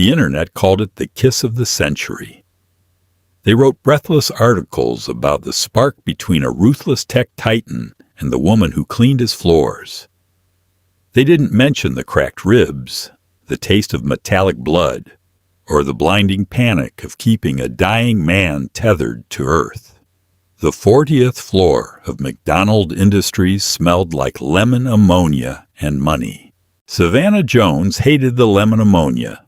The internet called it the kiss of the century. They wrote breathless articles about the spark between a ruthless tech titan and the woman who cleaned his floors. They didn't mention the cracked ribs, the taste of metallic blood, or the blinding panic of keeping a dying man tethered to earth. The 40th floor of McDonald Industries smelled like lemon ammonia and money. Savannah Jones hated the lemon ammonia.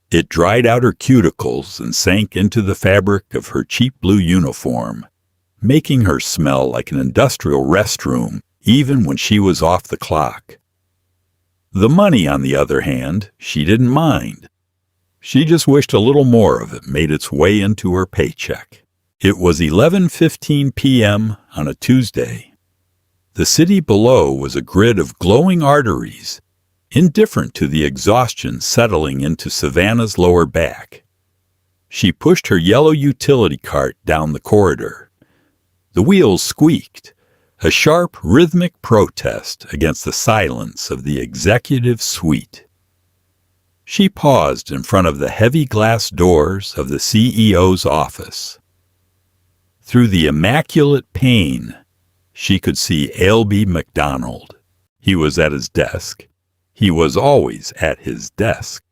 It dried out her cuticles and sank into the fabric of her cheap blue uniform, making her smell like an industrial restroom even when she was off the clock. The money, on the other hand, she didn't mind. She just wished a little more of it made its way into her paycheck. It was 11:15 p.m. on a Tuesday. The city below was a grid of glowing arteries, indifferent to the exhaustion settling into Savannah's lower back. She pushed her yellow utility cart down the corridor. The wheels squeaked, a sharp, rhythmic protest against the silence of the executive suite. She paused in front of the heavy glass doors of the CEO's office. Through the immaculate pane, she could see Albie McDonald. He was at his desk. He was always at his desk.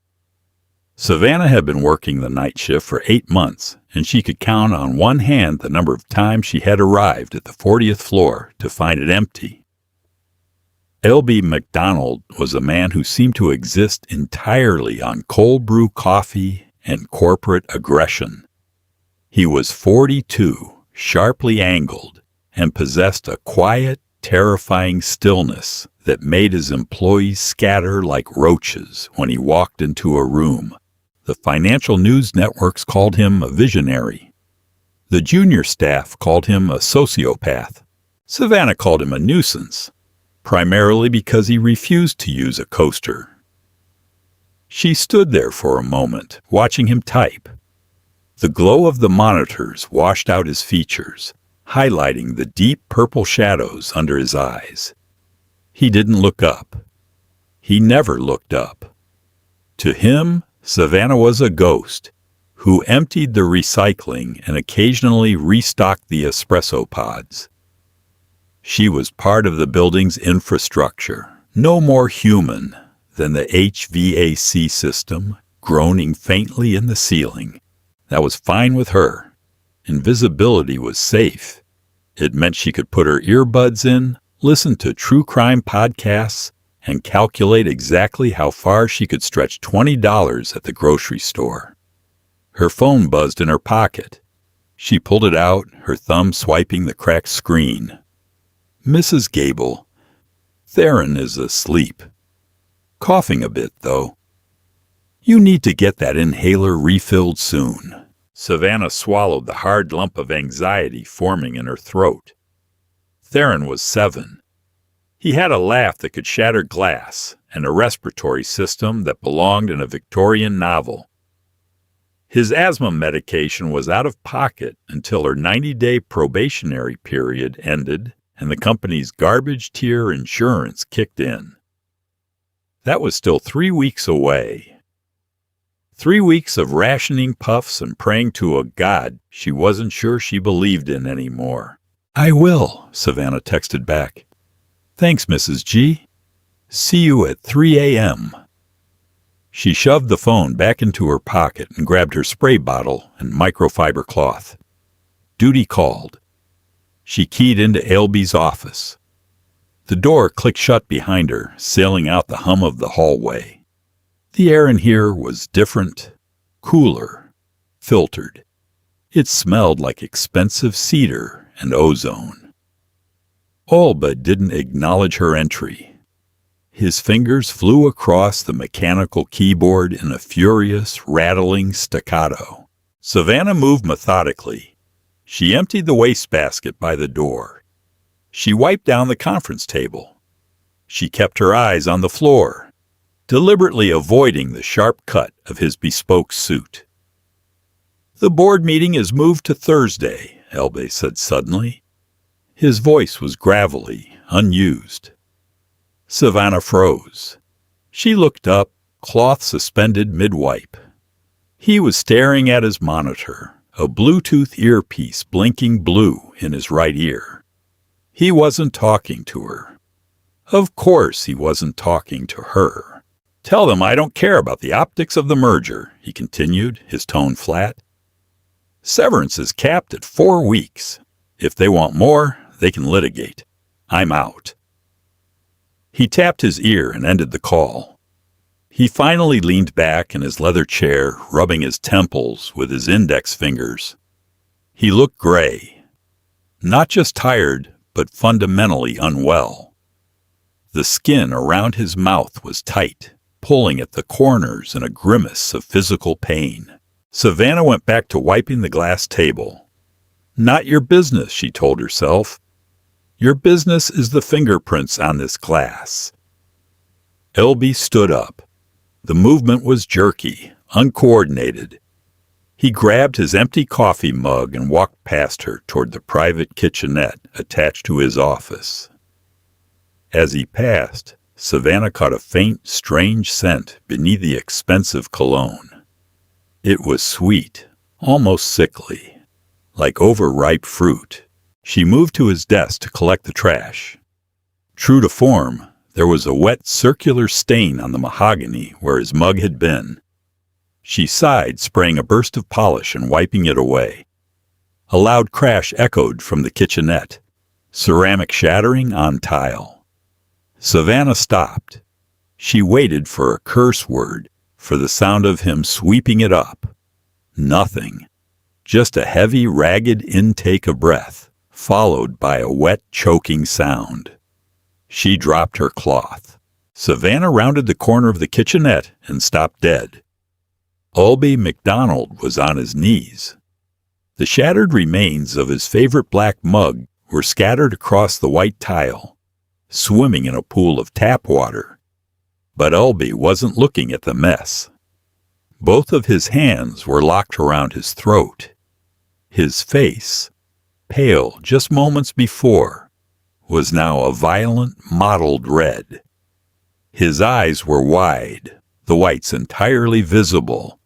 Savannah had been working the night shift for 8 months, and she could count on one hand the number of times she had arrived at the 40th floor to find it empty. Albie McDonald was a man who seemed to exist entirely on cold brew coffee and corporate aggression. He was 42, sharply angled, and possessed a quiet, terrifying stillness that made his employees scatter like roaches when he walked into a room. The financial news networks called him a visionary. The junior staff called him a sociopath. Savannah called him a nuisance, primarily because he refused to use a coaster. She stood there for a moment, watching him type. The glow of the monitors washed out his features, highlighting the deep purple shadows under his eyes. He didn't look up. He never looked up. To him, Savannah was a ghost who emptied the recycling and occasionally restocked the espresso pods. She was part of the building's infrastructure, no more human than the HVAC system groaning faintly in the ceiling. That was fine with her. Invisibility was safe. It meant she could put her earbuds in, listen to true crime podcasts, and calculate exactly how far she could stretch $20 at the grocery store. Her phone buzzed in her pocket. She pulled it out, her thumb swiping the cracked screen. Mrs. Gable. Theron is asleep. Coughing a bit, though. You need to get that inhaler refilled soon. Savannah swallowed the hard lump of anxiety forming in her throat. Theron was 7. He had a laugh that could shatter glass and a respiratory system that belonged in a Victorian novel. His asthma medication was out of pocket until her 90-day probationary period ended and the company's garbage tier insurance kicked in. That was still 3 weeks away. 3 weeks of rationing puffs and praying to a God she wasn't sure she believed in anymore. "I will," Savannah texted back. "Thanks, Mrs. G. See you at 3 a.m. She shoved the phone back into her pocket and grabbed her spray bottle and microfiber cloth. Duty called. She keyed into Albie's office. The door clicked shut behind her, sailing out the hum of the hallway. The air in here was different, cooler, filtered. It smelled like expensive cedar and ozone. Alba didn't acknowledge her entry. His fingers flew across the mechanical keyboard in a furious, rattling staccato. Savannah moved methodically. She emptied the wastebasket by the door. She wiped down the conference table. She kept her eyes on the floor, deliberately avoiding the sharp cut of his bespoke suit. "The board meeting is moved to Thursday," Albie said suddenly. His voice was gravelly, unused. Savannah froze. She looked up, cloth suspended mid-wipe. He was staring at his monitor, a Bluetooth earpiece blinking blue in his right ear. He wasn't talking to her. Of course he wasn't talking to her. "Tell them I don't care about the optics of the merger," he continued, his tone flat. "Severance is capped at 4 weeks. If they want more, they can litigate. I'm out." He tapped his ear and ended the call. He finally leaned back in his leather chair, rubbing his temples with his index fingers. He looked gray. Not just tired, but fundamentally unwell. The skin around his mouth was tight, pulling at the corners in a grimace of physical pain. Savannah went back to wiping the glass table. "Not your business," she told herself. "Your business is the fingerprints on this glass." Elby stood up. The movement was jerky, uncoordinated. He grabbed his empty coffee mug and walked past her toward the private kitchenette attached to his office. As he passed, Savannah caught a faint, strange scent beneath the expensive cologne. It was sweet, almost sickly, like overripe fruit. She moved to his desk to collect the trash. True to form, there was a wet, circular stain on the mahogany where his mug had been. She sighed, spraying a burst of polish and wiping it away. A loud crash echoed from the kitchenette, ceramic shattering on tile. Savannah stopped. She waited for a curse word, for the sound of him sweeping it up. Nothing. Just a heavy, ragged intake of breath, followed by a wet, choking sound. She dropped her cloth. Savannah rounded the corner of the kitchenette and stopped dead. Elby MacDonald was on his knees. The shattered remains of his favorite black mug were scattered across the white tile, swimming in a pool of tap water. But Elby wasn't looking at the mess. Both of his hands were locked around his throat. His face, pale just moments before, was now a violent, mottled red. His eyes were wide, the whites entirely visible,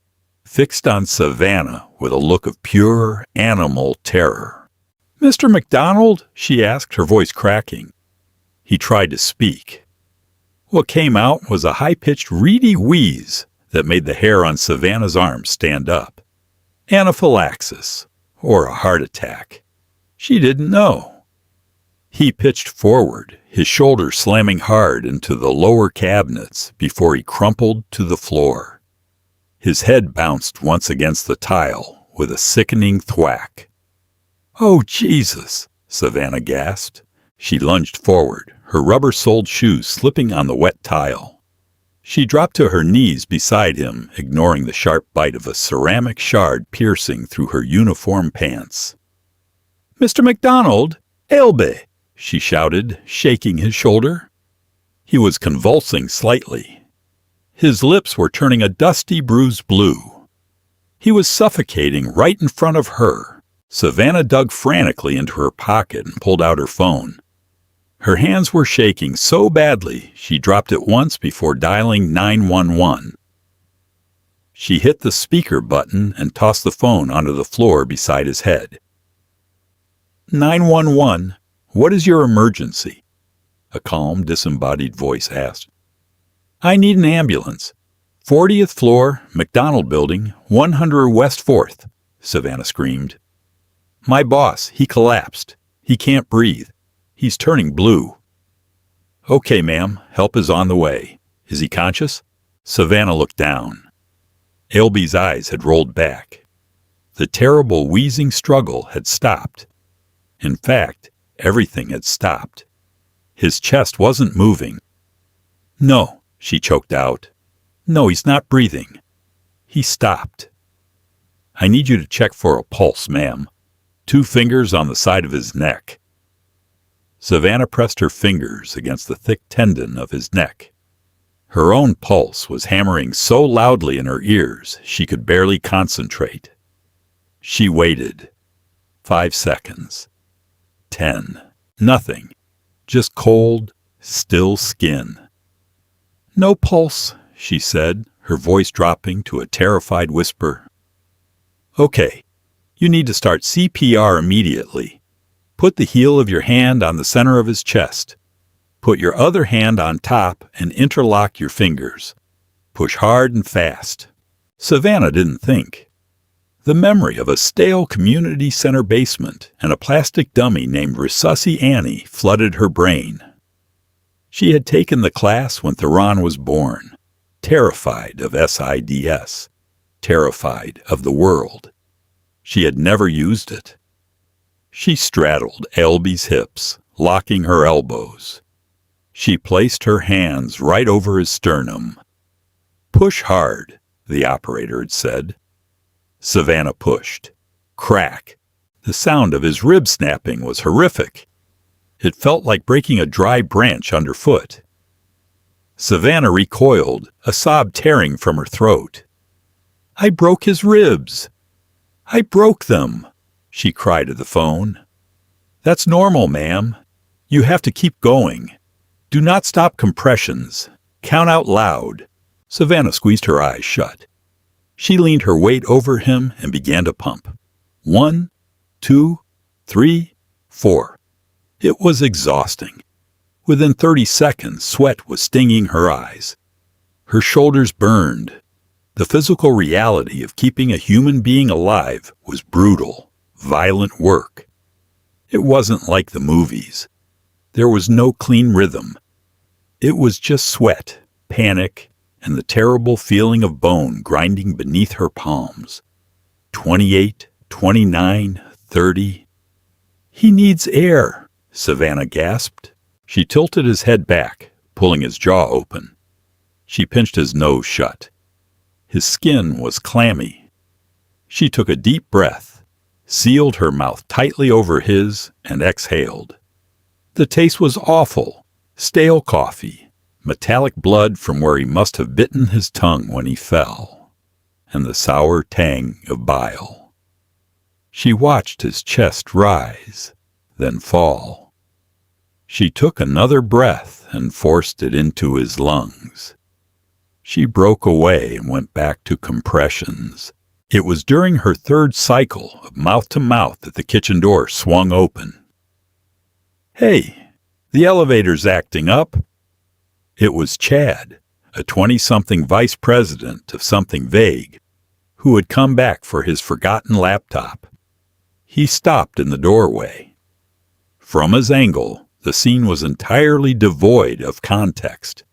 fixed on Savannah with a look of pure animal terror. "Mr. MacDonald?" she asked, her voice cracking. He tried to speak. What came out was a high-pitched, reedy wheeze that made the hair on Savannah's arm stand up. Anaphylaxis, or a heart attack. She didn't know. He pitched forward, his shoulder slamming hard into the lower cabinets before he crumpled to the floor. His head bounced once against the tile with a sickening thwack. "Oh, Jesus!" Savannah gasped. She lunged forward, her rubber-soled shoes slipping on the wet tile. She dropped to her knees beside him, ignoring the sharp bite of a ceramic shard piercing through her uniform pants. "Mr. MacDonald! Elby!" she shouted, shaking his shoulder. He was convulsing slightly. His lips were turning a dusty, bruised blue. He was suffocating right in front of her. Savannah dug frantically into her pocket and pulled out her phone. Her hands were shaking so badly she dropped it once before dialing 911. She hit the speaker button and tossed the phone onto the floor beside his head. 911, what is your emergency?" a calm, disembodied voice asked. "I need an ambulance. 40th floor, McDonald Building, 100 West 4th, Savannah screamed. "My boss, he collapsed. He can't breathe. He's turning blue." "Okay, ma'am, help is on the way. Is he conscious?" Savannah looked down. Elby's eyes had rolled back. The terrible wheezing struggle had stopped. In fact, everything had stopped. His chest wasn't moving. "No," she choked out. "No, he's not breathing." He stopped. "I need you to check for a pulse, ma'am." 2 fingers on the side of his neck. Savannah pressed her fingers against the thick tendon of his neck. Her own pulse was hammering so loudly in her ears she could barely concentrate. She waited. 5 seconds. 10. Nothing. Just cold, still skin. "No pulse," she said, her voice dropping to a terrified whisper. Okay, you need to start CPR immediately. Put the heel of your hand on the center of his chest. Put your other hand on top and interlock your fingers. Push hard and fast. Savannah didn't think. The memory of a stale community center basement and a plastic dummy named Resusci Annie flooded her brain. She had taken the class when Theron was born, terrified of SIDS, terrified of the world. She had never used it. She straddled Elby's hips, locking her elbows. She placed her hands right over his sternum. "Push hard," the operator had said. Savannah pushed. Crack. The sound of his rib snapping was horrific. It felt like breaking a dry branch underfoot. Savannah recoiled, a sob tearing from her throat. "I broke his ribs. I broke them," she cried at the phone. "That's normal, ma'am. You have to keep going. Do not stop compressions. Count out loud." Savannah squeezed her eyes shut. She leaned her weight over him and began to pump. 1, 2, 3, 4. It was exhausting. Within 30 seconds, sweat was stinging her eyes. Her shoulders burned. The physical reality of keeping a human being alive was brutal, violent work. It wasn't like the movies. There was no clean rhythm. It was just sweat, panic, and the terrible feeling of bone grinding beneath her palms. 28, 29, 30. "He needs air," Savannah gasped. She tilted his head back, pulling his jaw open. She pinched his nose shut. His skin was clammy. She took a deep breath, sealed her mouth tightly over his, and exhaled. The taste was awful. Stale coffee, metallic blood from where he must have bitten his tongue when he fell, and the sour tang of bile. She watched his chest rise, then fall. She took another breath and forced it into his lungs. She broke away and went back to compressions. It was during her third cycle of mouth-to-mouth that the kitchen door swung open. "Hey, the elevator's acting up." It was Chad, a 20-something vice president of something vague, who had come back for his forgotten laptop. He stopped in the doorway. From his angle, the scene was entirely devoid of context.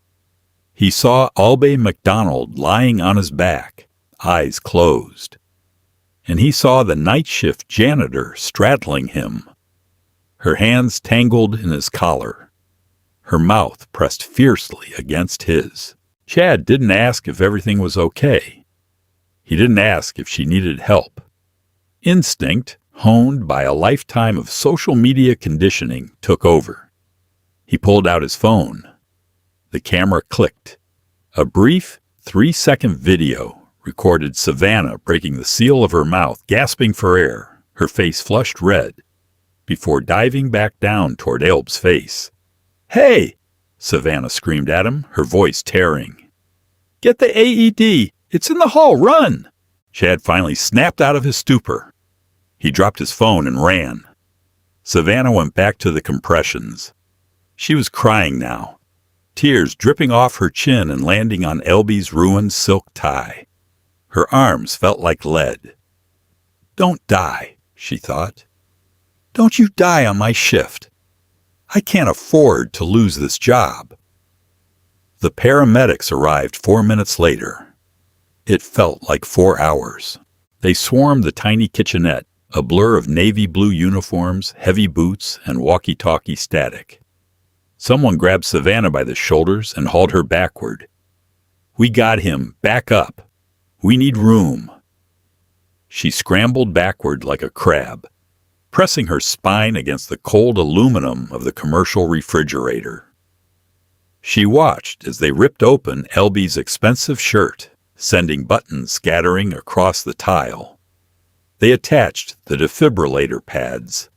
He saw Albay MacDonald lying on his back, eyes closed. And he saw the night shift janitor straddling him, her hands tangled in his collar, her mouth pressed fiercely against his. Chad didn't ask if everything was okay. He didn't ask if she needed help. Instinct, honed by a lifetime of social media conditioning, took over. He pulled out his phone. The camera clicked. A brief, 3-second video recorded Savannah breaking the seal of her mouth, gasping for air, her face flushed red, before diving back down toward Elb's face. "Hey!" Savannah screamed at him, her voice tearing. "Get the AED! It's in the hall! Run!" Chad finally snapped out of his stupor. He dropped his phone and ran. Savannah went back to the compressions. She was crying now, tears dripping off her chin and landing on Elby's ruined silk tie. Her arms felt like lead. "Don't die," she thought. "Don't you die on my shift. I can't afford to lose this job." The paramedics arrived 4 minutes later. It felt like 4 hours. They swarmed the tiny kitchenette, a blur of navy blue uniforms, heavy boots, and walkie-talkie static. Someone grabbed Savannah by the shoulders and hauled her backward. "We got him. Back up. We need room." She scrambled backward like a crab, pressing her spine against the cold aluminum of the commercial refrigerator. She watched as they ripped open Elby's expensive shirt, sending buttons scattering across the tile. They attached the defibrillator pads.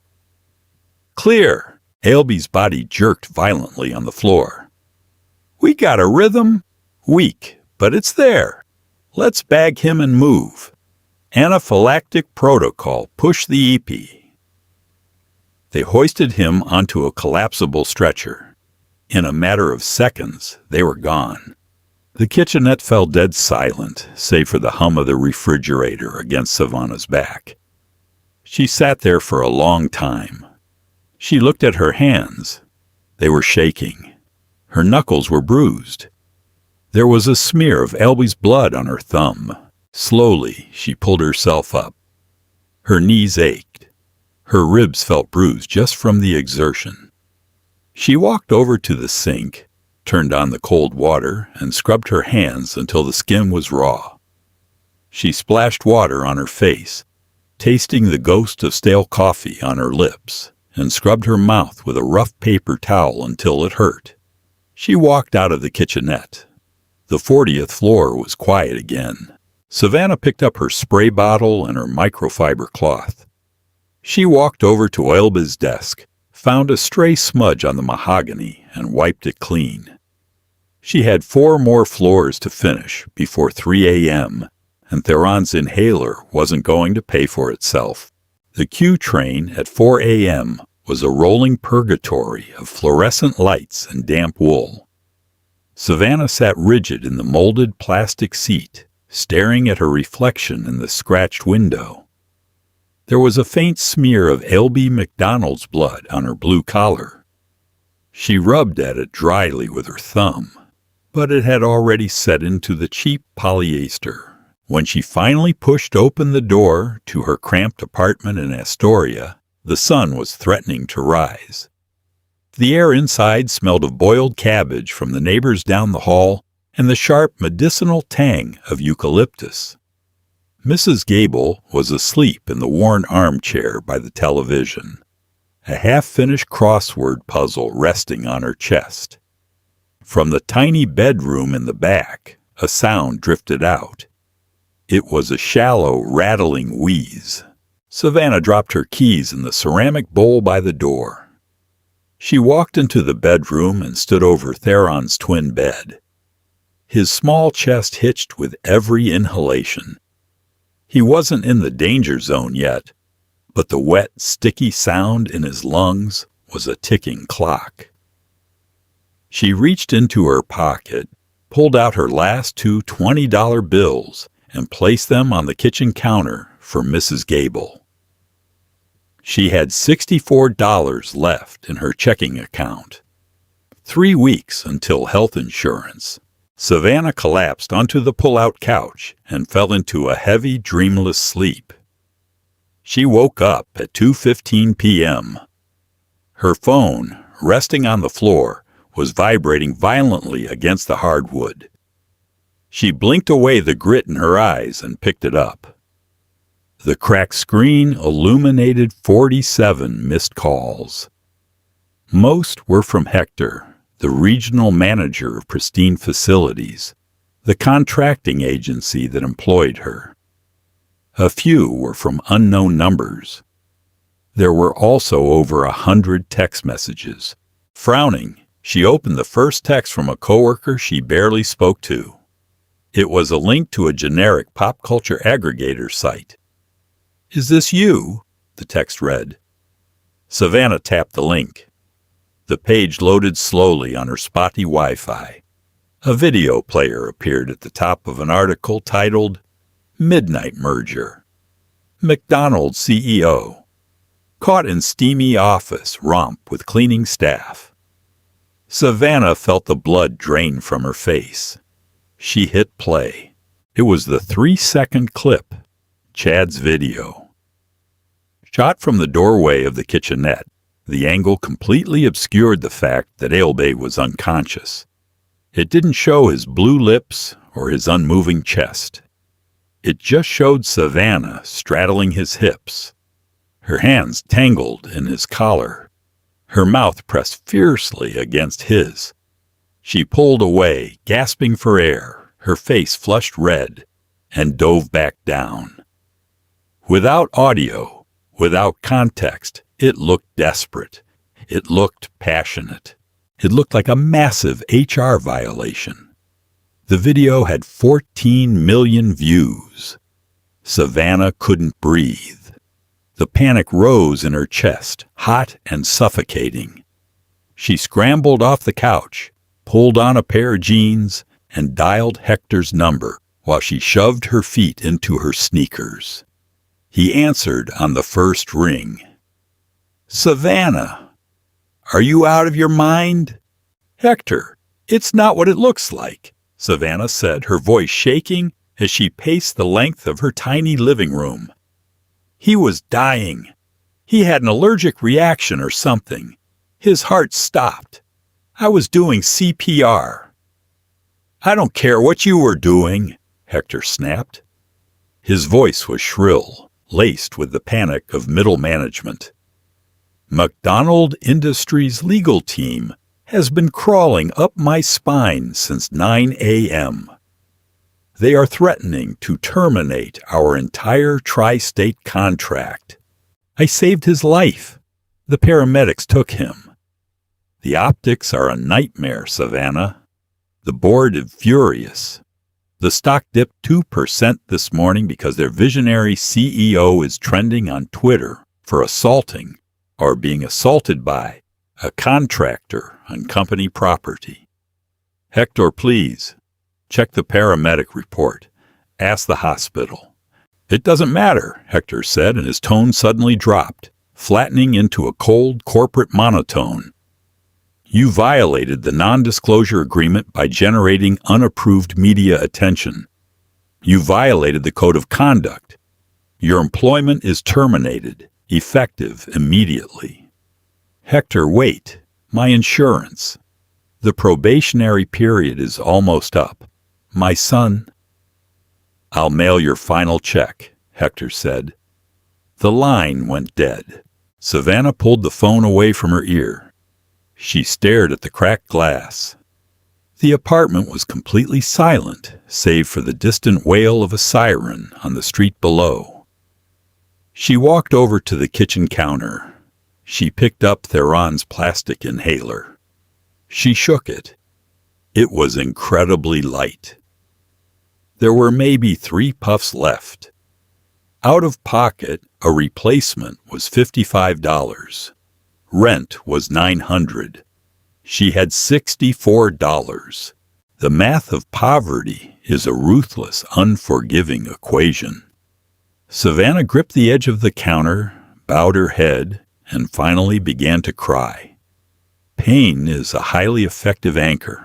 "Clear!" Elby's body jerked violently on the floor. "We got a rhythm. Weak, but it's there. Let's bag him and move." Anaphylactic protocol. Push the EP. They hoisted him onto a collapsible stretcher. In a matter of seconds, they were gone. The kitchenette fell dead silent, save for the hum of the refrigerator against Savannah's back. She sat there for a long time. She looked at her hands. They were shaking. Her knuckles were bruised. There was a smear of Albie's blood on her thumb. Slowly, she pulled herself up. Her knees ached. Her ribs felt bruised just from the exertion. She walked over to the sink, turned on the cold water, and scrubbed her hands until the skin was raw. She splashed water on her face, tasting the ghost of stale coffee on her lips, and scrubbed her mouth with a rough paper towel until it hurt. She walked out of the kitchenette. The 40th floor was quiet again. Savannah picked up her spray bottle and her microfiber cloth. She walked over to Elba's desk, found a stray smudge on the mahogany, and wiped it clean. She had 4 more floors to finish before 3 a.m., and Theron's inhaler wasn't going to pay for itself. The Q train at 4 a.m. was a rolling purgatory of fluorescent lights and damp wool. Savannah sat rigid in the molded plastic seat, staring at her reflection in the scratched window. There was a faint smear of L.B. McDonald's blood on her blue collar. She rubbed at it dryly with her thumb, but it had already set into the cheap polyester. When she finally pushed open the door to her cramped apartment in Astoria, the sun was threatening to rise. The air inside smelled of boiled cabbage from the neighbors down the hall and the sharp medicinal tang of eucalyptus. Mrs. Gable was asleep in the worn armchair by the television, a half-finished crossword puzzle resting on her chest. From the tiny bedroom in the back, a sound drifted out. It was a shallow, rattling wheeze. Savannah dropped her keys in the ceramic bowl by the door. She walked into the bedroom and stood over Theron's twin bed. His small chest hitched with every inhalation. He wasn't in the danger zone yet, but the wet, sticky sound in his lungs was a ticking clock. She reached into her pocket, pulled out her last 2 $20 bills, and placed them on the kitchen counter for Mrs. Gable. She had $64 left in her checking account. 3 weeks until health insurance. Savannah collapsed onto the pull-out couch and fell into a heavy, dreamless sleep. She woke up at 2:15 p.m. Her phone, resting on the floor, was vibrating violently against the hardwood. She blinked away the grit in her eyes and picked it up. The cracked screen illuminated 47 missed calls. Most were from Hector, the regional manager of Pristine Facilities, the contracting agency that employed her. A few were from unknown numbers. There were also over 100 text messages. Frowning, she opened the first text from a coworker she barely spoke to. It was a link to a generic pop culture aggregator site. "Is this you?" the text read. Savannah tapped the link. The page loaded slowly on her spotty Wi-Fi. A video player appeared at the top of an article titled, "Midnight Merger. McDonald's CEO. Caught in steamy office romp with cleaning staff." Savannah felt the blood drain from her face. She hit play. It was the 3-second clip, Chad's video. Shot from the doorway of the kitchenette, the angle completely obscured the fact that Elbe was unconscious. It didn't show his blue lips or his unmoving chest. It just showed Savannah straddling his hips, her hands tangled in his collar, her mouth pressed fiercely against his. She pulled away, gasping for air, her face flushed red, and dove back down. Without audio, without context, it looked desperate. It looked passionate. It looked like a massive HR violation. The video had 14 million views. Savannah couldn't breathe. The panic rose in her chest, hot and suffocating. She scrambled off the couch, pulled on a pair of jeans, and dialed Hector's number while she shoved her feet into her sneakers. He answered on the first ring. "Savannah, are you out of your mind?" "Hector, it's not what it looks like," Savannah said, her voice shaking as she paced the length of her tiny living room. "He was dying. He had an allergic reaction or something. His heart stopped. I was doing CPR." "I don't care what you were doing," Hector snapped. His voice was shrill, laced with the panic of middle management. "McDonald Industries' legal team has been crawling up my spine since 9 a.m. They are threatening to terminate our entire tri-state contract. I saved his life. The paramedics took him. The optics are a nightmare, Savannah. The board is furious. The stock dipped 2% this morning because their visionary CEO is trending on Twitter for assaulting or being assaulted by a contractor on company property. Hector, please, check the paramedic report. Ask the hospital." "It doesn't matter," Hector said, and his tone suddenly dropped, flattening into a cold corporate monotone. "You violated the non-disclosure agreement by generating unapproved media attention. You violated the code of conduct. Your employment is terminated, effective immediately." "Hector, wait. My insurance. The probationary period is almost up. My son—" "I'll mail your final check," Hector said. The line went dead. Savannah pulled the phone away from her ear. She stared at the cracked glass. The apartment was completely silent, save for the distant wail of a siren on the street below. She walked over to the kitchen counter. She picked up Theron's plastic inhaler. She shook it. It was incredibly light. There were maybe 3 puffs left. Out of pocket, a replacement was $55. Rent was $900. She had $64. The math of poverty is a ruthless, unforgiving equation. Savannah gripped the edge of the counter, bowed her head, and finally began to cry. Pain is a highly effective anchor.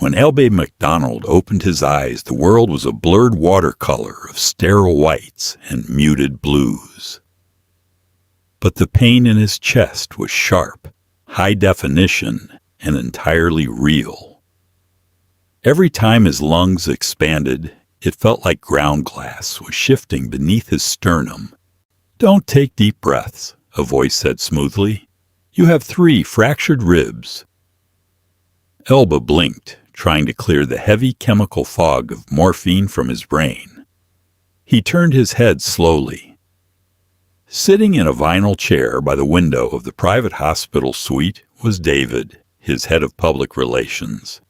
When L.B. McDonald opened his eyes, the world was a blurred watercolor of sterile whites and muted blues. But the pain in his chest was sharp, high definition, and entirely real. Every time his lungs expanded, it felt like ground glass was shifting beneath his sternum. "Don't take deep breaths," a voice said smoothly. "You have 3 fractured ribs." Elba blinked, trying to clear the heavy chemical fog of morphine from his brain. He turned his head slowly. Sitting in a vinyl chair by the window of the private hospital suite was David, his head of public relations.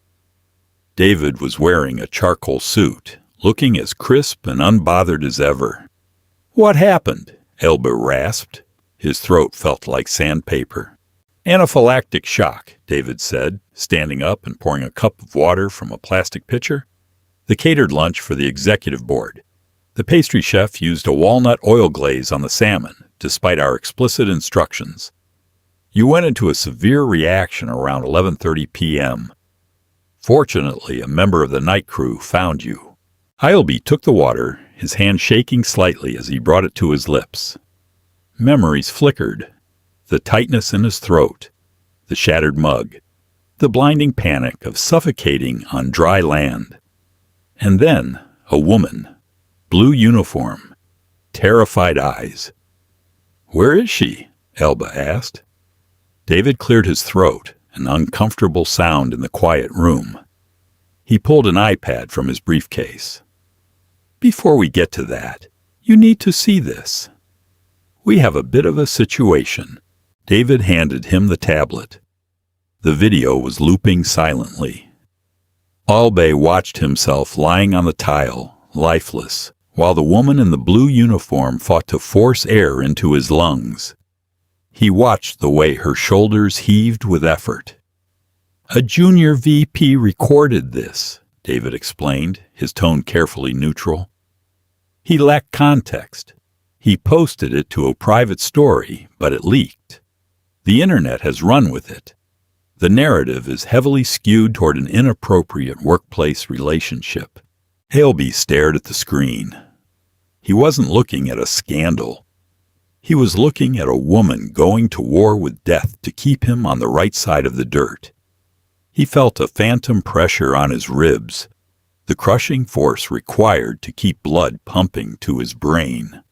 David was wearing a charcoal suit, looking as crisp and unbothered as ever. "What happened?" Elba rasped. His throat felt like sandpaper. "Anaphylactic shock," David said, standing up and pouring a cup of water from a plastic pitcher. "The catered lunch for the executive board. The pastry chef used a walnut oil glaze on the salmon, despite our explicit instructions. You went into a severe reaction around 11:30 p.m. Fortunately, a member of the night crew found you." Isleby took the water, his hand shaking slightly as he brought it to his lips. Memories flickered. The tightness in his throat, the shattered mug, the blinding panic of suffocating on dry land. And then a woman, blue uniform, terrified eyes. "Where is she?" Elba asked. David cleared his throat, an uncomfortable sound in the quiet room. He pulled an iPad from his briefcase. "Before we get to that, you need to see this. We have a bit of a situation." David handed him the tablet. The video was looping silently. Albay watched himself lying on the tile, lifeless, while the woman in the blue uniform fought to force air into his lungs. He watched the way her shoulders heaved with effort. "A junior VP recorded this," David explained, his tone carefully neutral. He lacked context. He posted it to a private story, but it leaked. The internet has run with it. The narrative is heavily skewed toward an inappropriate workplace relationship. Haleby stared at the screen. He wasn't looking at a scandal. He was looking at a woman going to war with death to keep him on the right side of the dirt. He felt a phantom pressure on his ribs, the crushing force required to keep blood pumping to his brain.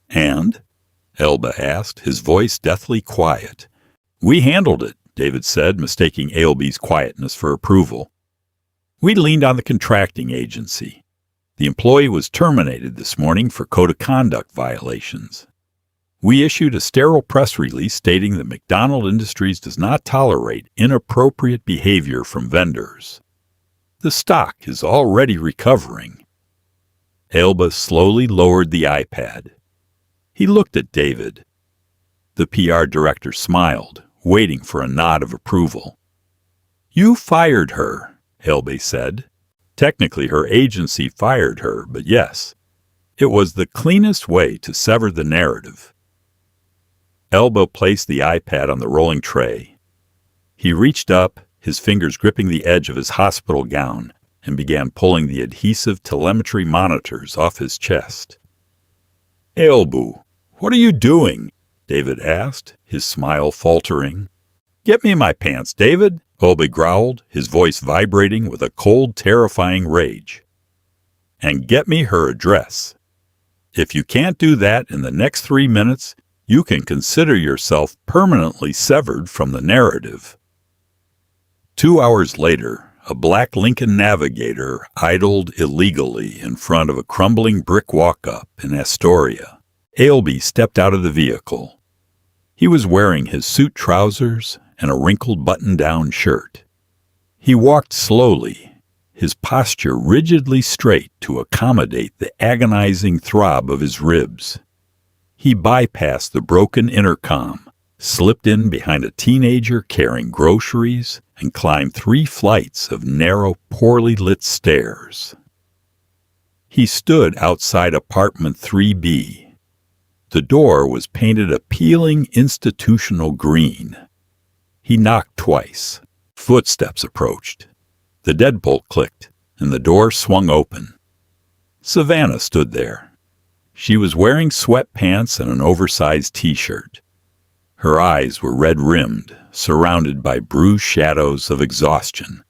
"And?" Elba asked, his voice deathly quiet. "We handled it," David said, mistaking Halby's quietness for approval. "We leaned on the contracting agency. The employee was terminated this morning for code of conduct violations. We issued a sterile press release stating that McDonald Industries does not tolerate inappropriate behavior from vendors. The stock is already recovering." Elba slowly lowered the iPad. He looked at David. The PR director smiled, waiting for a nod of approval. "You fired her," Haleby said. "Technically, her agency fired her, but yes, it was the cleanest way to sever the narrative." Elba placed the iPad on the rolling tray. He reached up, his fingers gripping the edge of his hospital gown, and began pulling the adhesive telemetry monitors off his chest. "Elbu, what are you doing?" David asked, his smile faltering. "Get me my pants, David," Haleby growled, his voice vibrating with a cold, terrifying rage. "And get me her address. If you can't do that in the next 3 minutes, you can consider yourself permanently severed from the narrative." 2 hours later, a black Lincoln Navigator idled illegally in front of a crumbling brick walk-up in Astoria. Haleby stepped out of the vehicle. He was wearing his suit trousers and a wrinkled button-down shirt. He walked slowly, his posture rigidly straight to accommodate the agonizing throb of his ribs. He bypassed the broken intercom, slipped in behind a teenager carrying groceries, and climbed 3 flights of narrow, poorly lit stairs. He stood outside apartment 3B. The door was painted a peeling institutional green. He knocked twice. Footsteps approached. The deadbolt clicked, and the door swung open. Savannah stood there. She was wearing sweatpants and an oversized t-shirt. Her eyes were red-rimmed, surrounded by bruised shadows of exhaustion.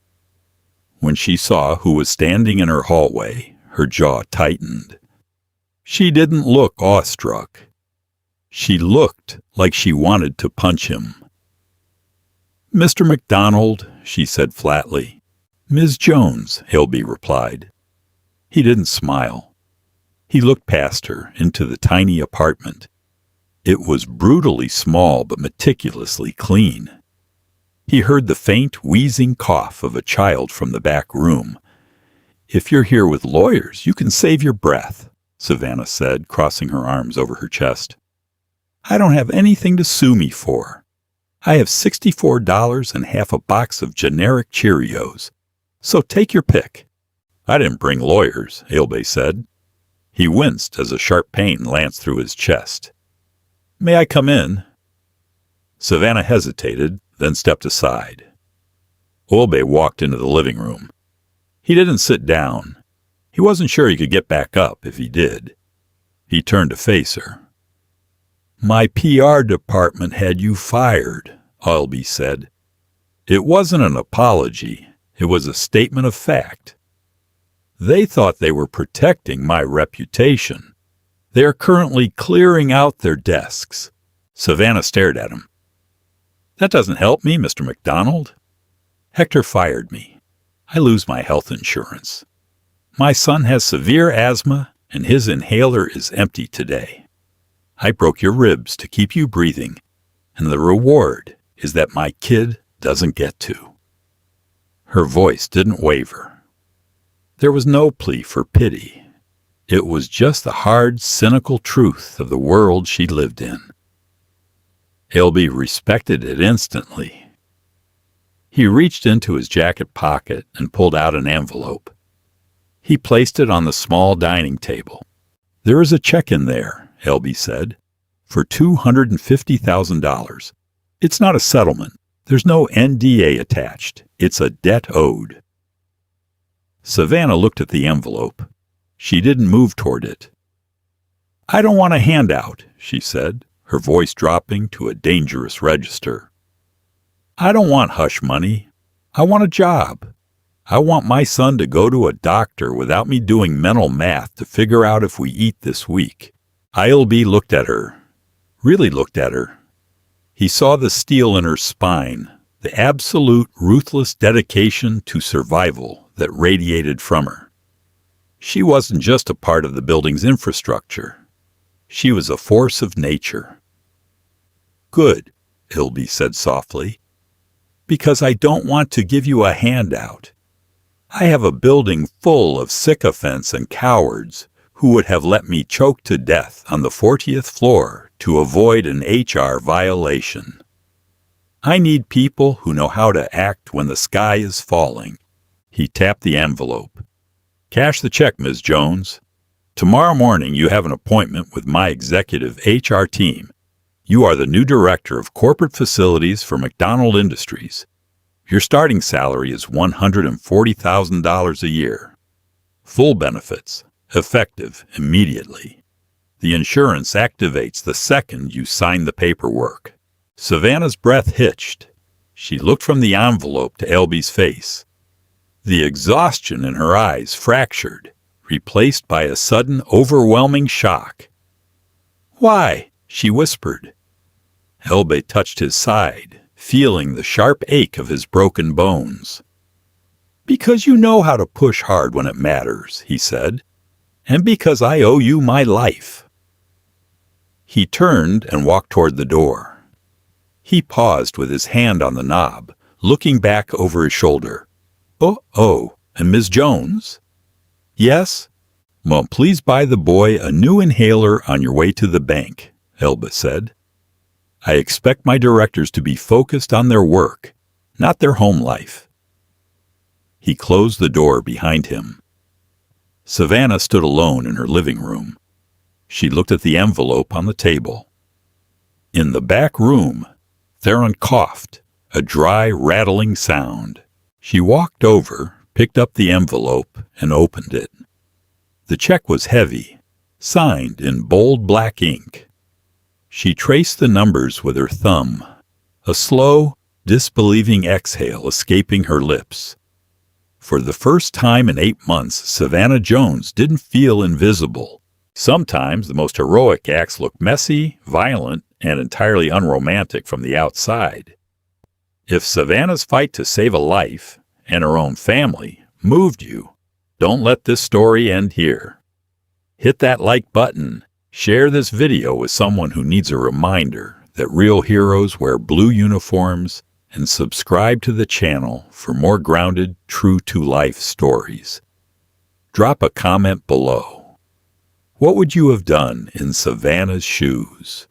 When she saw who was standing in her hallway, her jaw tightened. She didn't look awestruck. She looked like she wanted to punch him. "Mr. McDonald," she said flatly. "Ms. Jones," Haleby replied. He didn't smile. He looked past her into the tiny apartment. It was brutally small but meticulously clean. He heard the faint, wheezing cough of a child from the back room. "If you're here with lawyers, you can save your breath," Savannah said, crossing her arms over her chest. "I don't have anything to sue me for. I have $64 and half a box of generic Cheerios. So take your pick." "I didn't bring lawyers," Haleby said. He winced as a sharp pain lanced through his chest. "May I come in?" Savannah hesitated, then stepped aside. Haleby walked into the living room. He didn't sit down. He wasn't sure he could get back up if he did. He turned to face her. "My PR department had you fired," Haleby said. "It wasn't an apology. It was a statement of fact. They thought they were protecting my reputation. They are currently clearing out their desks." Savannah stared at him. "That doesn't help me, Mr. McDonald. Hector fired me. I lose my health insurance. My son has severe asthma, and his inhaler is empty today. I broke your ribs to keep you breathing, and the reward is that my kid doesn't get to." Her voice didn't waver. There was no plea for pity, It was just the hard, cynical truth of the world she lived in. Elby respected it instantly. He reached into his jacket pocket and pulled out an envelope. He placed it on the small dining table. "There is a check in there," Elby said, "for $250,000. It's not a settlement. There's no NDA attached. It's a debt owed." Savannah looked at the envelope. She didn't move toward it. "I don't want a handout," she said, her voice dropping to a dangerous register. "I don't want hush money. I want a job. I want my son to go to a doctor without me doing mental math to figure out if we eat this week." Ilby looked at her, really looked at her. He saw the steel in her spine, the absolute, ruthless dedication to survival that radiated from her. She wasn't just a part of the building's infrastructure. She was a force of nature. "Good," Ilby said softly, "because I don't want to give you a handout. I have a building full of sycophants and cowards who would have let me choke to death on the 40th floor to avoid an HR violation. I need people who know how to act when the sky is falling." He tapped the envelope. "Cash the check, Ms. Jones. Tomorrow morning you have an appointment with my executive HR team. You are the new director of corporate facilities for McDonald Industries. Your starting salary is $140,000 a year. Full benefits, effective immediately. The insurance activates the second you sign the paperwork." Savannah's breath hitched. She looked from the envelope to Elby's face. The exhaustion in her eyes fractured, replaced by a sudden, overwhelming shock. "Why?" she whispered. Elby touched his side, feeling the sharp ache of his broken bones. "Because you know how to push hard when it matters," he said, "and because I owe you my life." He turned and walked toward the door. He paused with his hand on the knob, looking back over his shoulder. Oh, and Ms. Jones?" "Yes?" "Well, please buy the boy a new inhaler on your way to the bank," Elba said. "I expect my directors to be focused on their work, not their home life." He closed the door behind him. Savannah stood alone in her living room. She looked at the envelope on the table. In the back room, Theron coughed, a dry, rattling sound. She walked over, picked up the envelope, and opened it. The check was heavy, signed in bold black ink. She traced the numbers with her thumb, a slow, disbelieving exhale escaping her lips. For the first time in 8 months, Savannah Jones didn't feel invisible. Sometimes the most heroic acts look messy, violent, and entirely unromantic from the outside. If Savannah's fight to save a life, and her own family, moved you, don't let this story end here. Hit that like button, share this video with someone who needs a reminder that real heroes wear blue uniforms, and subscribe to the channel for more grounded, true-to-life stories. Drop a comment below. What would you have done in Savannah's shoes?